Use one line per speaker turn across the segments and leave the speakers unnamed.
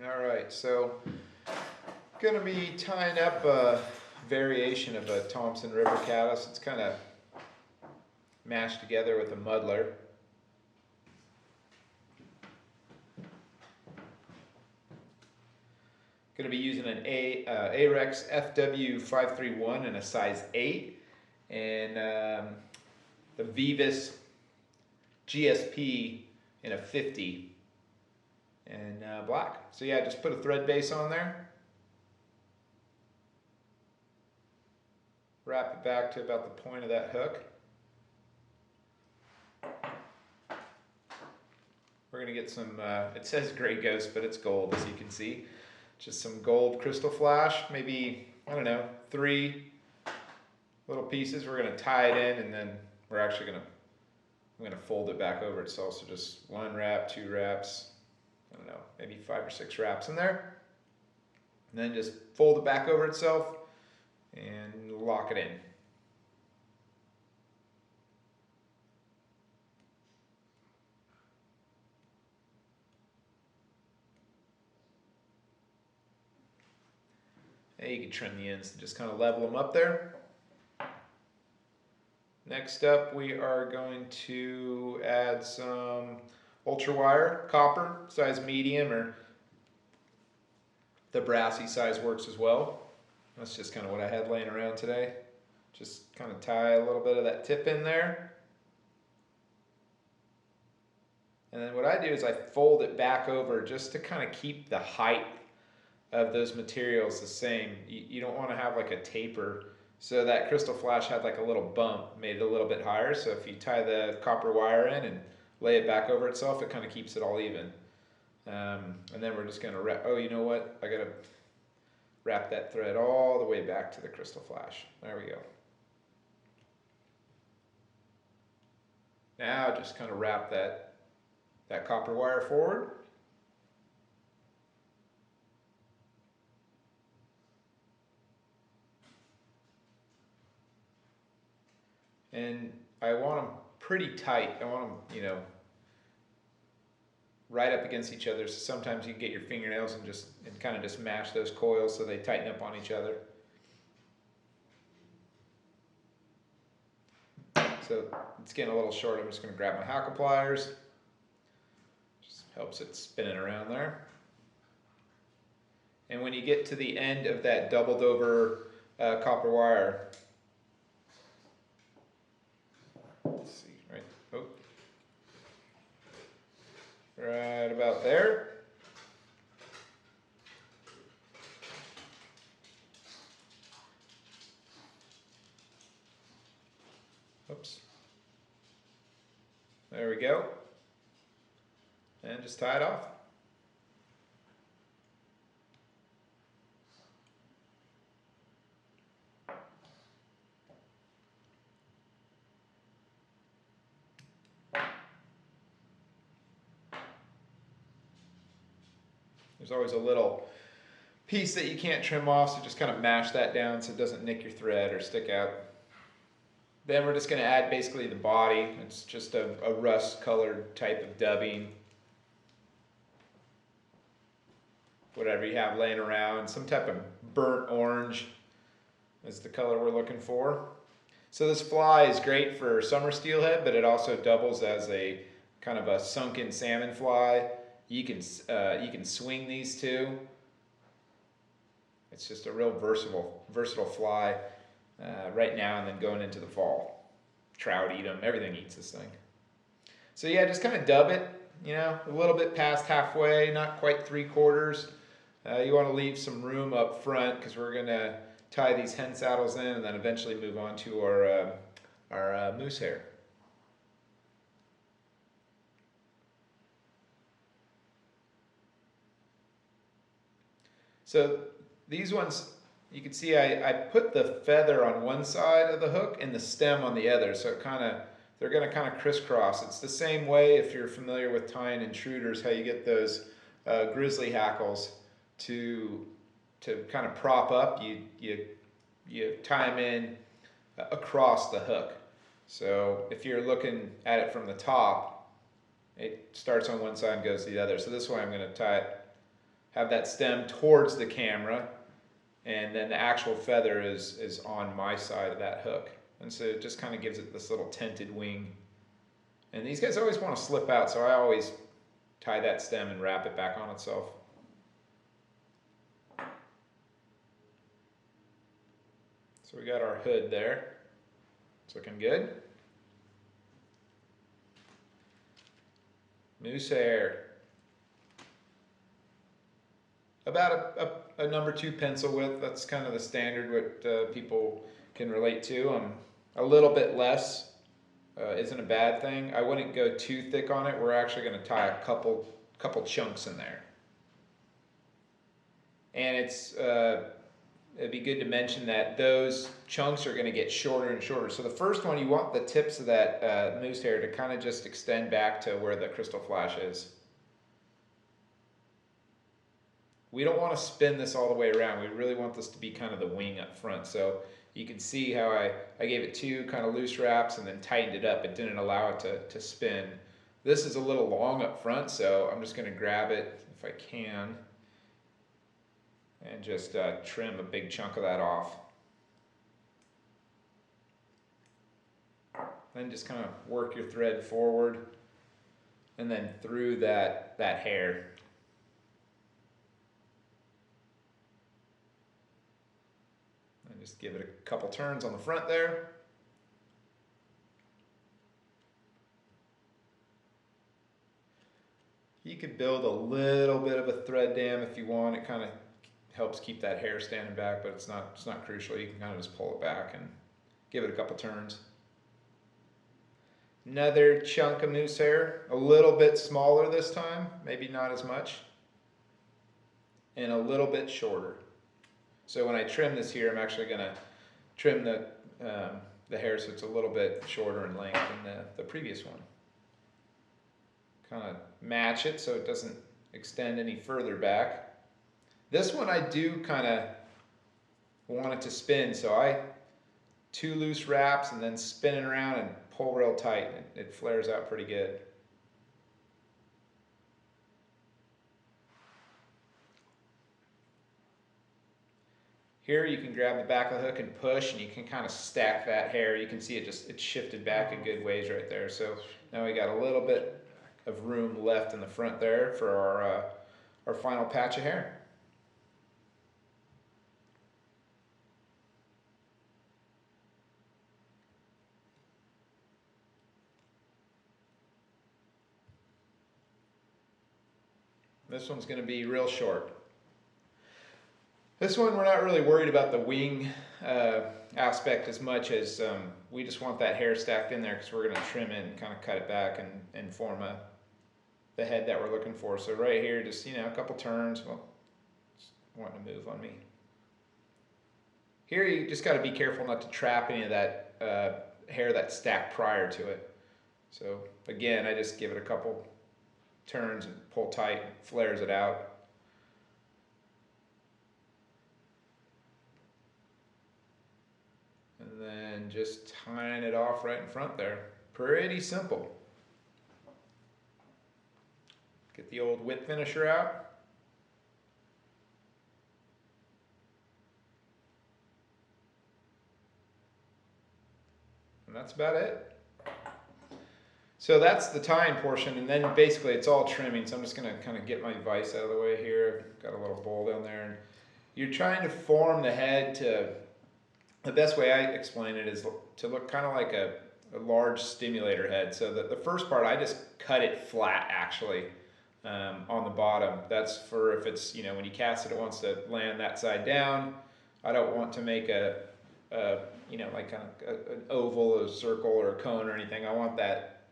All right, so gonna be tying up a variation of a Thompson River Caddis. It's kind of mashed together with a muddler. Gonna be using an Ahrex FW531 in a size 8 and the Veevus GSP in a 50 and black. So yeah, just put a thread base on there. Wrap it back to about the point of that hook. We're gonna get some, it says gray ghost, but it's gold as you can see. Just some gold crystal flash, maybe, I don't know, 3 little pieces. We're gonna tie it in and then we're actually I'm gonna fold it back over itself. So just 1 wrap, 2 wraps, I don't know, maybe 5 or 6 wraps in there. And then just fold it back over itself and lock it in. And you can trim the ends to just kind of level them up there. Next up, we are going to add some ultra wire copper, size medium, or the brassy size works as well. That's just kind of what I had laying around today. Just kind of tie a little bit of that tip in there. And then what I do is I fold it back over just to kind of keep the height of those materials the same. You don't want to have like a taper. So that crystal flash had like a little bump, made it a little bit higher. So if you tie the copper wire in and lay it back over itself, it kind of keeps it all even. And then we're just gonna wrap, oh, you know what? I gotta wrap that thread all the way back to the crystal flash. There we go. Now just kind of wrap that copper wire forward. And I want them pretty tight. I want them, you know, right up against each other. So sometimes you can get your fingernails and kind of just mash those coils so they tighten up on each other. So it's getting a little short. I'm just going to grab my hackle pliers. Just helps it spinning around there. And when you get to the end of that doubled over copper wire, let's see, right about there. Oops. There we go. And just tie it off. There's always a little piece that you can't trim off, so just kind of mash that down so it doesn't nick your thread or stick out. Then we're just going to add basically the body. It's just a rust colored type of dubbing. Whatever you have laying around, some type of burnt orange is the color we're looking for. So this fly is great for summer steelhead, but it also doubles as a kind of a sunken salmon fly. You can swing these two. It's just a real versatile fly right now and then going into the fall. Trout eat them, everything eats this thing. So yeah, just kind of dub it, you know, a little bit past halfway, not quite 3/4. You want to leave some room up front because we're gonna tie these hen saddles in and then eventually move on to our moose hair. So these ones, you can see I put the feather on one side of the hook and the stem on the other, so they're going to kind of crisscross. It's the same way if you're familiar with tying intruders, how you get those grizzly hackles to kind of prop up. You tie them in across the hook. So if you're looking at it from the top, it starts on one side and goes to the other. So this way I'm going to tie it have that stem towards the camera, and then the actual feather is on my side of that hook. And so it just kind of gives it this little tented wing. And these guys always want to slip out, so I always tie that stem and wrap it back on itself. So we got our hood there. It's looking good. Moose hair. About a number 2 pencil width. That's kind of the standard what people can relate to. A little bit less isn't a bad thing. I wouldn't go too thick on it. We're actually going to tie a couple chunks in there. And it'd be good to mention that those chunks are going to get shorter and shorter. So the first one, you want the tips of that moose hair to kind of just extend back to where the Krystal flash is. We don't want to spin this all the way around. We really want this to be kind of the wing up front. So you can see how I gave it 2 kind of loose wraps and then tightened it up. It didn't allow it to spin. This is a little long up front, so I'm just going to grab it if I can and just trim a big chunk of that off. Then just kind of work your thread forward and then through that hair. And just give it a couple turns on the front there. You could build a little bit of a thread dam if you want. It kind of helps keep that hair standing back, but it's not crucial. You can kind of just pull it back and give it a couple turns. Another chunk of moose hair, a little bit smaller this time, maybe not as much, and a little bit shorter. So when I trim this here, I'm actually going to trim the hair so it's a little bit shorter in length than the previous one. Kind of match it so it doesn't extend any further back. This one I do kind of want it to spin, so I 2 loose wraps and then spin it around and pull real tight. It flares out pretty good. Here you can grab the back of the hook and push, and you can kind of stack that hair. You can see it shifted back a good ways right there. So now we got a little bit of room left in the front there for our final patch of hair. This one's going to be real short. This one we're not really worried about the wing aspect as much as we just want that hair stacked in there because we're going to trim it and kind of cut it back and form the head that we're looking for. So right here, just a couple turns. Well, it's wanting to move on me. Here you just got to be careful not to trap any of that hair that's stacked prior to it. So again, I just give it a couple turns and pull tight, flares it out. And then just tying it off right in front there. Pretty simple. Get the old whip finisher out. And that's about it. So that's the tying portion, and then basically it's all trimming. So I'm just going to kind of get my vise out of the way here. Got a little bowl down there. And you're trying to form the head to, the best way I explain it is to look kind of like a large stimulator head. So the first part, I just cut it flat actually on the bottom. That's for if it's, when you cast it, it wants to land that side down. I don't want to make like kind of an oval, a circle, or a cone or anything. I want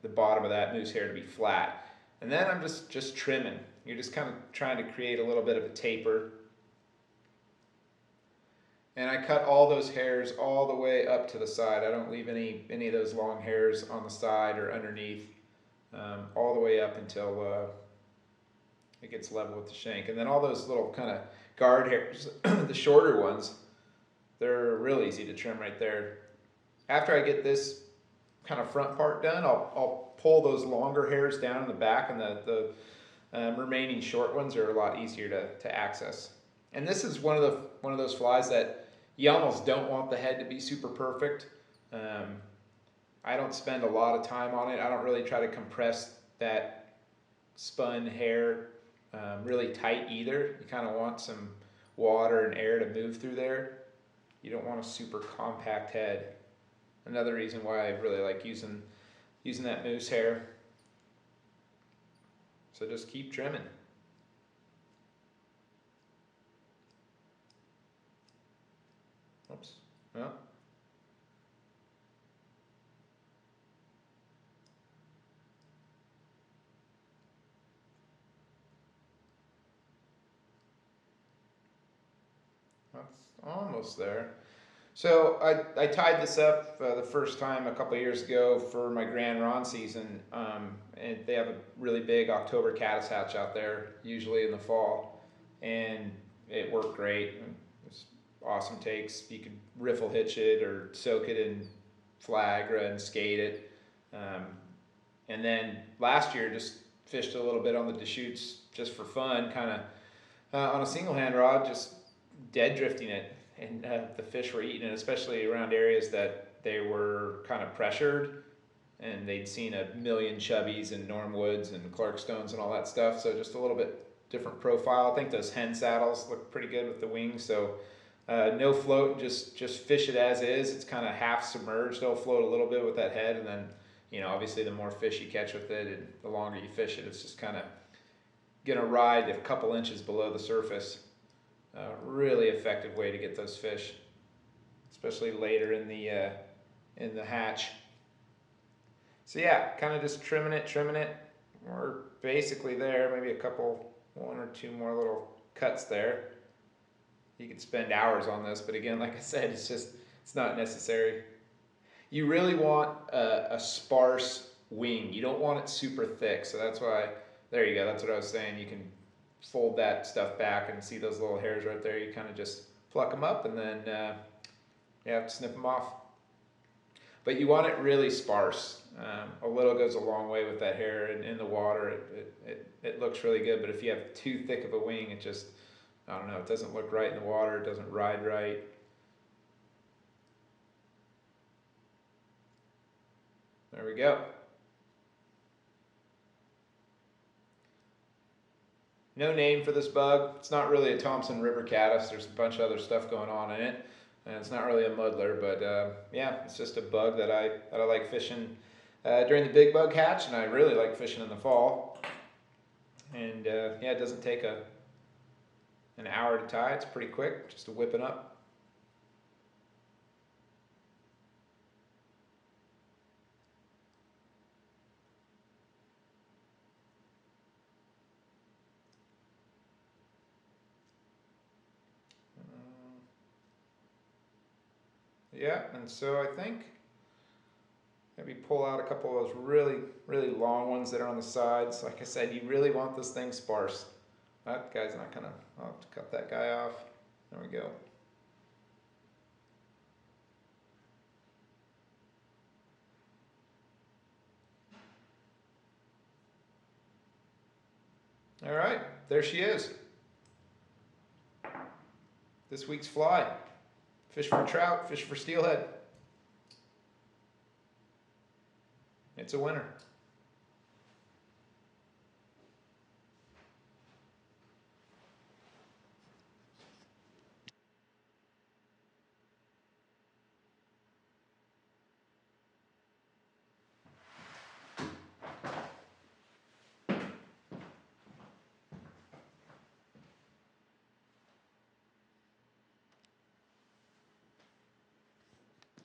the bottom of that moose hair to be flat. And then I'm just trimming. You're just kind of trying to create a little bit of a taper. And I cut all those hairs all the way up to the side. I don't leave any of those long hairs on the side or underneath, all the way up until it gets level with the shank. And then all those little kind of guard hairs, the shorter ones, they're real easy to trim right there. After I get this kind of front part done, I'll pull those longer hairs down in the back and the Remaining short ones are a lot easier to access. And this is one of those flies that you almost don't want the head to be super perfect. I don't spend a lot of time on it. I don't really try to compress that spun hair really tight either. You kind of want some water and air to move through there. You don't want a super compact head. Another reason why I really like using that moose hair. So just keep trimming. Oops. Well. That's almost there. So I tied this up the first time a couple of years ago for my Grand Ron season, and they have a really big October caddis hatch out there, usually in the fall, and it worked great. It was awesome takes. You could riffle hitch it or soak it in flagra and skate it. And then last year just fished a little bit on the Deschutes just for fun, kind of on a single hand rod, just dead drifting it. And the fish were eating it, especially around areas that they were kind of pressured, and they'd seen a million chubbies and Normwoods and Clarkstones and all that stuff. So just a little bit different profile. I think those hen saddles look pretty good with the wings. So no float, just fish it as is. It's kind of half submerged. They'll float a little bit with that head, and then obviously the more fish you catch with it, and the longer you fish it, it's just kind of gonna ride a couple inches below the surface. Really effective way to get those fish, especially later in the hatch. So yeah, kind of just trimming it. We're basically there. Maybe one or two more little cuts there. You could spend hours on this, but again, like I said, it's not necessary. You really want a sparse wing. You don't want it super thick. So that's why, there you go. That's what I was saying. You can fold that stuff back and see those little hairs right there. You kind of just pluck them up and then snip them off. But you want it really sparse. A little goes a long way with that hair, and in the water it looks really good. But if you have too thick of a wing, it just, I don't know, it doesn't look right in the water. It doesn't ride right. There we go. No name for this bug. It's not really a Thompson River caddis. There's a bunch of other stuff going on in it, and it's not really a muddler. But yeah, it's just a bug that I like fishing during the big bug hatch, and I really like fishing in the fall. And yeah, it doesn't take an hour to tie. It's pretty quick, just to whip it up. Yeah, and so I think maybe pull out a couple of those really, really long ones that are on the sides. Like I said, you really want this thing sparse. That guy's not gonna, I'll have to cut that guy off. There we go. All right, there she is. This week's fly. Fish for trout, fish for steelhead. It's a winner.